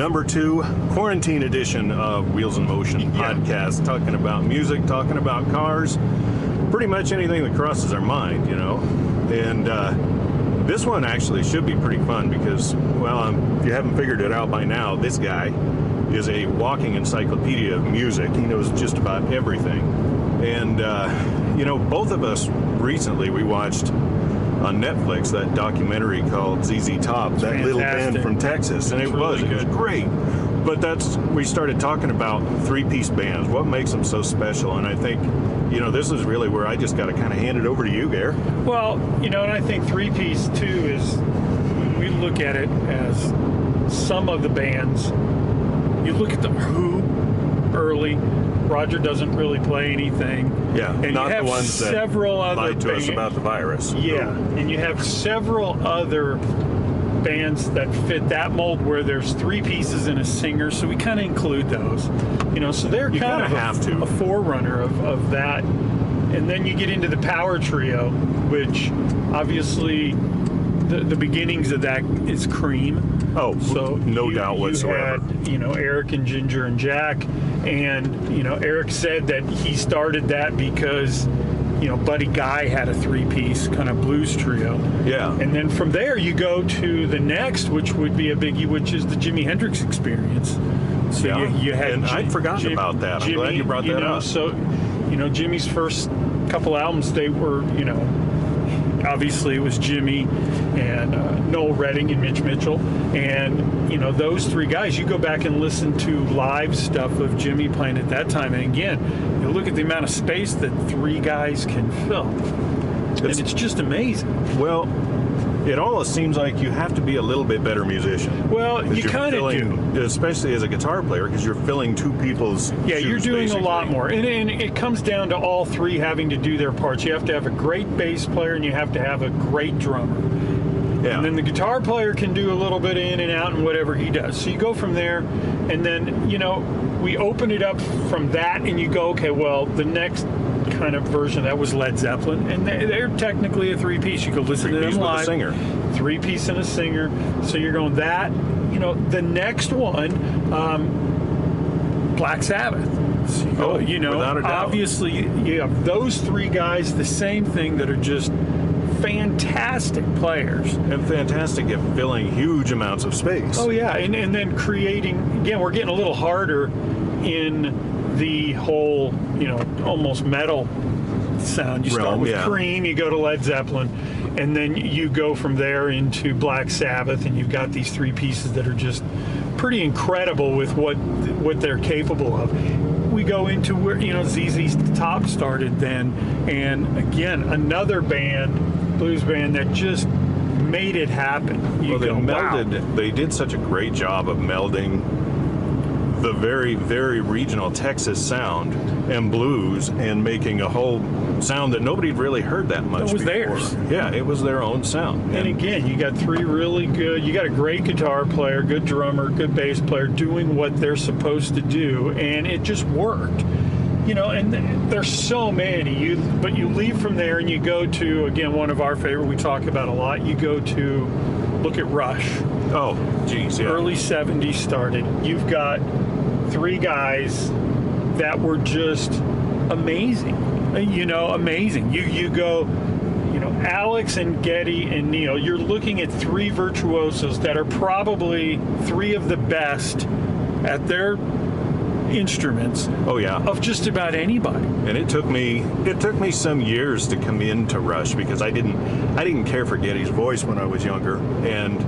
number 2 quarantine edition of Wheels in Motion podcast, talking about music, talking about cars, pretty much anything that crosses our mind, you know. And this one actually should be pretty fun because, well, if you haven't figured it out by now, this guy is a walking encyclopedia of music. He knows just about everything. And, you know, both of us recently, we watched on Netflix that documentary called ZZ Top, that Fantastic. little band from Texas, and it was great. But we started talking about 3-piece bands, what makes them so special, and I think, you know, this is really where I just got to kind of hand it over to you, Gare. Well, you know, and I think 3-piece too is, when we look at it as some of the bands, you look at the Who early. Roger doesn't really play anything. Yeah, and not you have the ones several that other lied to us about the virus. Yeah, and you have several other bands that fit that mold where there's 3 pieces and a singer, so we kind of include those. You know, so they're kind of a forerunner of that. And then you get into the power trio, which obviously the beginnings of that is Cream. Oh, so no doubt whatsoever. You had, you know, Eric and Ginger and Jack, and, you know, Eric said that he started that because, you know, Buddy Guy had a 3-piece kind of blues trio. Yeah. And then from there you go to the next, which would be a biggie, which is the Jimi Hendrix Experience. So yeah. you had, and I'd forgotten about that. I'm glad you brought that up. So, you know, Jimmy's first couple albums, they were, you know, obviously it was Jimmy and Noel Redding and Mitch Mitchell, and, you know, those 3 guys, you go back and listen to live stuff of Jimmy playing at that time, and again, you look at the amount of space that 3 guys can fill, and it's just amazing. Well, it almost seems like you have to be a little bit better musician. Well, you kind of do. Especially as a guitar player, because you're filling 2 people's shoes, you're doing basically. a lot more. And it comes down to all 3 having to do their parts. You have to have a great bass player, and you have to have a great drummer. Yeah. And then the guitar player can do a little bit of in and out and whatever he does. So you go from there, and then, you know, we open it up from that, and you go, okay, well, the next kind of version of that was Led Zeppelin, and they're technically a 3-piece. You could listen to them live. 3-piece and a singer. So you're going that, you know, the next one, Black Sabbath. So you go, you know, obviously you have those 3 guys, the same thing, that are just fantastic players. And fantastic at filling huge amounts of space. Oh, yeah. And then creating, again, we're getting a little harder in the whole, you know, almost metal sound. You start with Cream, you go to Led Zeppelin, and then you go from there into Black Sabbath, and you've got these 3 pieces that are just pretty incredible with what they're capable of. We go into where, you know, ZZ Top started then, and again, another band, blues band, that just made it happen. They did such a great job of melding the very, very regional Texas sound and blues, and making a whole sound that nobody really heard that much before. Theirs. Yeah, it was their own sound. And again, you got 3 really good, you got a great guitar player, good drummer, good bass player doing what they're supposed to do, and it just worked. You know, and there's so many, but you leave from there and you go to, again, one of our favorite we talk about a lot, you go to look at Rush. Oh, geez, yeah. Early 70s started. You've got 3 guys that were just amazing. You know, amazing. You go, you know, Alex and Geddy and Neil, you're looking at 3 virtuosos that are probably 3 of the best at their instruments. Oh, yeah. Of just about anybody. And it took me some years to come into Rush, because I didn't care for Geddy's voice when I was younger, and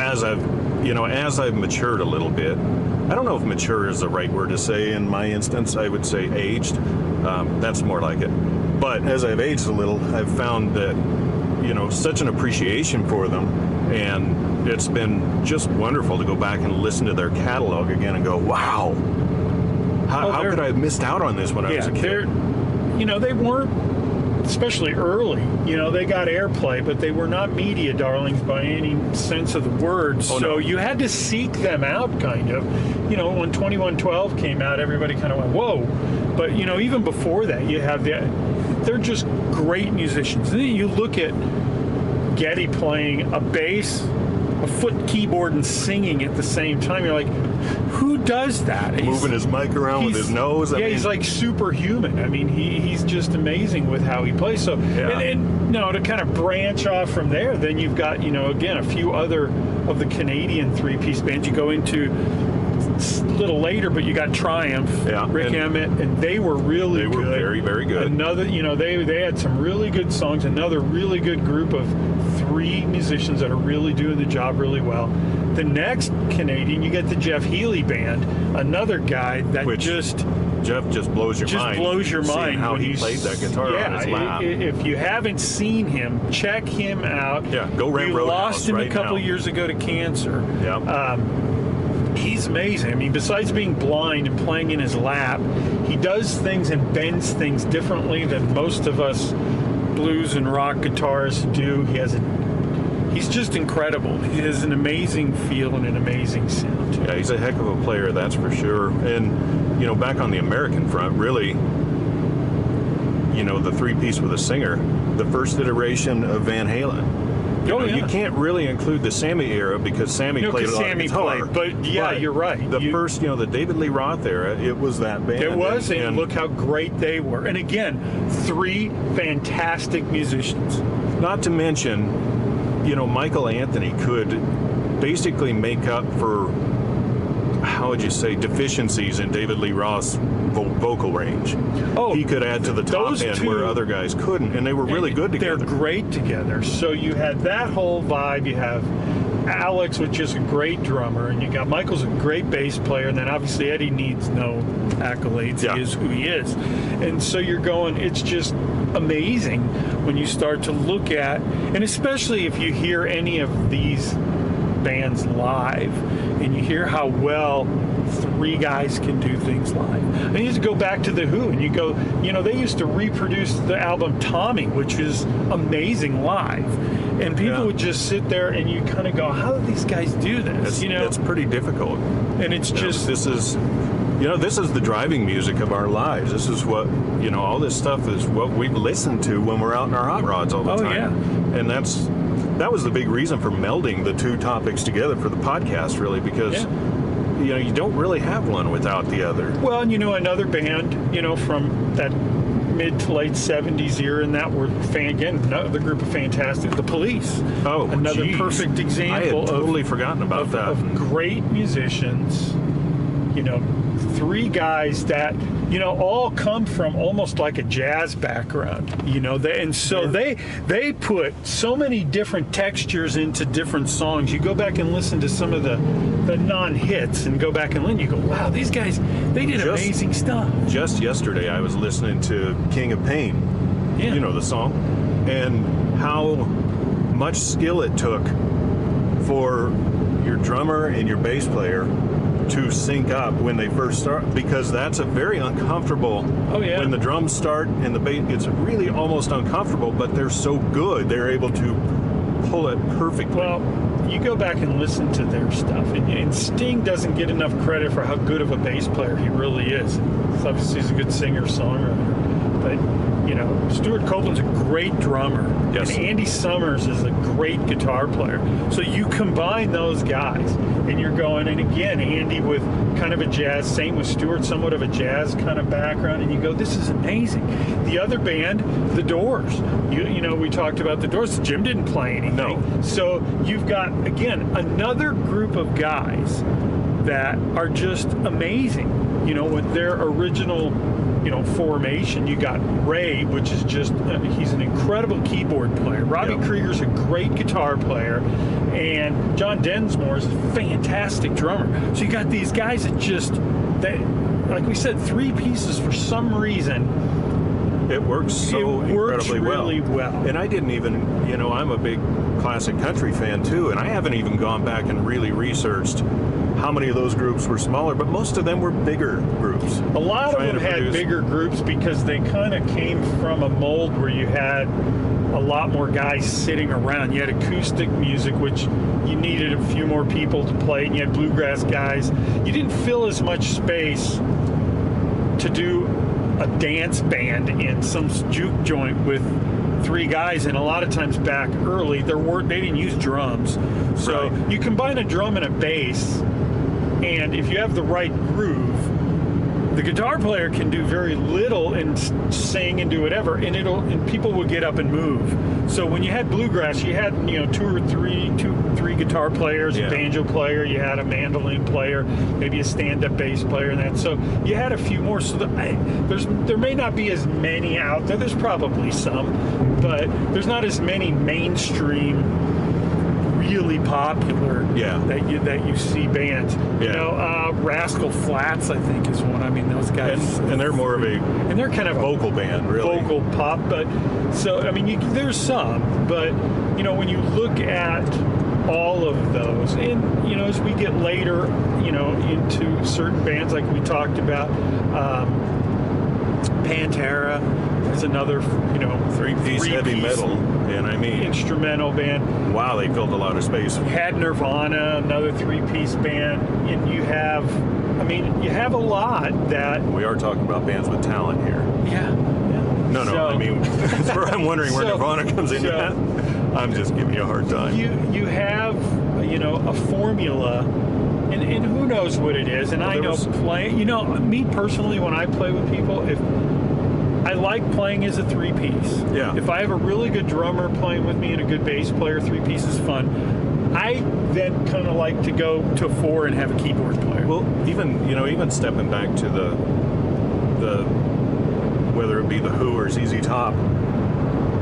as I've matured a little bit, I don't know if mature is the right word to say in my instance. I would say aged. That's more like it. But as I've aged a little, I've found that, you know, such an appreciation for them, and it's been just wonderful to go back and listen to their catalog again and go, wow, how could I have missed out on this when I was a kid? You know, they weren't, especially early, you know, they got airplay, but they were not media darlings by any sense of the word. You had to seek them out, kind of. You know, when 2112 came out, everybody kind of went, whoa. But, you know, even before that, you have they're just great musicians. And then you look at Geddy playing a bass a foot keyboard and singing at the same time. You're like, who does that? Moving his mic around with his nose. He's like superhuman. I mean, he's just amazing with how he plays. So, and to kind of branch off from there, then you've got, again, a few other of the Canadian three-piece bands. You go into a little later, but you got Triumph, Rick Emmett, and they were really good. They were very, very good. Another, they had some really good songs. Another really good group of three musicians that are really doing the job really well. The next Canadian, you get the Jeff Healey Band, another guy that Jeff just blows your mind. Just blows your mind how he played that guitar on his lap. If you haven't seen him, check him out. Yeah, go rent Roadhouse. We lost him right a couple now. years ago to cancer. Yeah. He's amazing. I mean, besides being blind and playing in his lap, he does things and bends things differently than most of us blues and rock guitarists do. He's just incredible. He has an amazing feel and an amazing sound. Yeah, he's a heck of a player, that's for sure. And, back on the American front, really, the three-piece with a singer, the first iteration of Van Halen. You can't really include the Sammy era because Sammy played a lot of guitar. But you're right. The first, the David Lee Roth era, it was that band. It was, and look how great they were. And again, three fantastic musicians. Not to mention, Michael Anthony could basically make up for, how would you say, deficiencies in David Lee Roth's vocal range. Oh, he could add to the top end where other guys couldn't, and they were really good together. They're great together. So you had that whole vibe. You have Alex, which is a great drummer, and you got Michael's a great bass player, and then obviously Eddie needs no accolades. Yeah. He is who he is. And so you're going, it's just amazing when you start to look at, and especially if you hear any of these bands live and you hear how well three guys can do things live. I used to go back to The Who, and you go, they used to reproduce the album Tommy, which is amazing live. And people would just sit there and you kind of go, how do these guys do this? It's pretty difficult. And it's just... This is the driving music of our lives. This is what, all this stuff is what we listen to when we're out in our hot rods all the time. Yeah. And that was the big reason for melding the two topics together for the podcast, really, because you don't really have one without the other. Well, and another band, from that mid to late 70s era, and that were another group of fantastic, The Police. Oh, another perfect example. I had totally forgotten about that. Of great musicians, three guys that all come from almost like a jazz background, they put so many different textures into different songs. You go back and listen to some of the non-hits and go back and listen, you go, wow, these guys, they did amazing stuff. Just yesterday I was listening to King of Pain, the song, and how much skill it took for your drummer and your bass player to sync up when they first start, because that's a very uncomfortable. When the drums start and the bass, it's really almost uncomfortable, but they're so good, they're able to pull it perfectly. Well, you go back and listen to their stuff, and Sting doesn't get enough credit for how good of a bass player he really is. Obviously, he's a good singer-songwriter, but Stuart Copeland's a great drummer. Yes. And Andy Summers is a great guitar player. So you combine those guys, and you're going, and again, Andy with kind of a jazz, same with Stuart, somewhat of a jazz kind of background, and you go, this is amazing. The other band, The Doors. We talked about The Doors. Jim didn't play anything. No. So you've got, again, another group of guys that are just amazing. With their original formation. You got Ray, which is just, he's an incredible keyboard player. Robbie Krieger's a great guitar player. And John Densmore is a fantastic drummer. So you got these guys that like we said, three pieces for some reason. It works so incredibly really well. And I didn't even, I'm a big classic country fan too, and I haven't even gone back and really researched how many of those groups were smaller, but most of them were bigger groups. A lot of them had bigger groups because they kind of came from a mold where you had a lot more guys sitting around. You had acoustic music, which you needed a few more people to play, and you had bluegrass guys. You didn't fill as much space to do a dance band in some juke joint with three guys, and a lot of times back early, they didn't use drums. So Right. you combine a drum and a bass, and if you have the right groove, the guitar player can do very little and sing and do whatever, and people will get up and move. So when you had bluegrass, you had two or three guitar players, Yeah. a banjo player, you had a mandolin player, maybe a stand-up bass player, and that. So you had a few more. So there may not be as many out there. There's probably some, but there's not as many mainstream, really popular that you see bands. Rascal Flatts, I think, is one. I mean, those guys, and they're more of a and they're kind of vocal band, really. vocal pop. But so I mean, there's some, but when you look at all of those, and as we get later, into certain bands like we talked about, Pantera is another, Three-piece heavy metal, and I mean, instrumental band. wow, they filled a lot of space. Had Nirvana, another three-piece band, and you have a lot that. We are talking about bands with talent here. Yeah. No, So- I mean, that's where I'm wondering where So- Nirvana comes into so- that. I'm just giving you a hard time. You have a formula, and who knows what it is. And Well, I there know was- playing. Me personally, when I play with people, if I like playing as a three-piece. Yeah. If I have a really good drummer playing with me and a good bass player, three-piece is fun. I then kind of like to go to four and have a keyboard player. Well, even stepping back to the whether it be the Who or ZZ Top,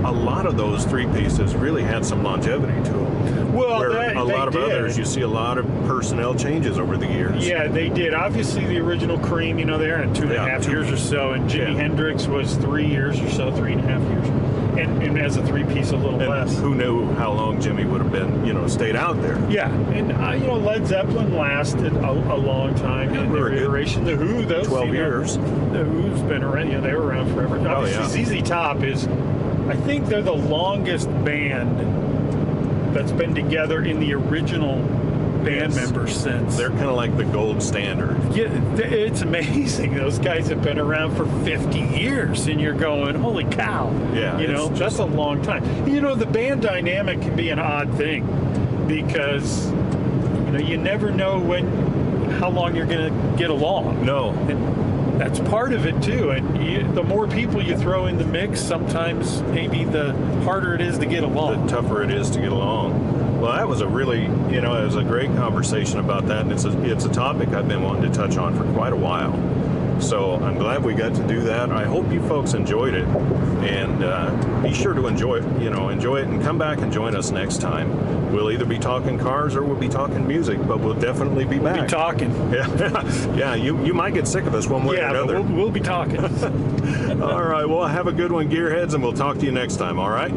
a lot of those three pieces really had some longevity to them. Well, Where they a lot of did. others, you see a lot of personnel changes over the years. Yeah, they did. Obviously, the original Cream, they're in 2.5 years or so, and Jimi Yeah. Hendrix was 3 years or so, 3.5 years, and as a three-piece, a little And less. who knew how long Jimmy would have been, stayed out there. Yeah, and Led Zeppelin lasted a long time in Very their good. iteration. The Who, though, 12 years. The Who's been around. They were around forever. Obviously, ZZ Top is, I think they're the longest band that's been together in the original band Yes. members since. They're kind of like the gold standard. Yeah, it's amazing. Those guys have been around for 50 years, and you're going, holy cow. Yeah, it's that's a long time. The band dynamic can be an odd thing because, you never know how long you're going to get along. No. And that's part of it, too. And the more people you throw in the mix, sometimes maybe the harder it is to get along. The tougher it is to get along. Well, that was a really, it was a great conversation about that, and it's a topic I've been wanting to touch on for quite a while. So I'm glad we got to do that. I hope you folks enjoyed it, and be sure to enjoy it and come back and join us next time. We'll either be talking cars or we'll be talking music, but we'll definitely be back. Be talking. Yeah, you might get sick of us one way or Yeah, but another. we'll be talking. All right, well, have a good one, Gearheads, and we'll talk to you next time, all right?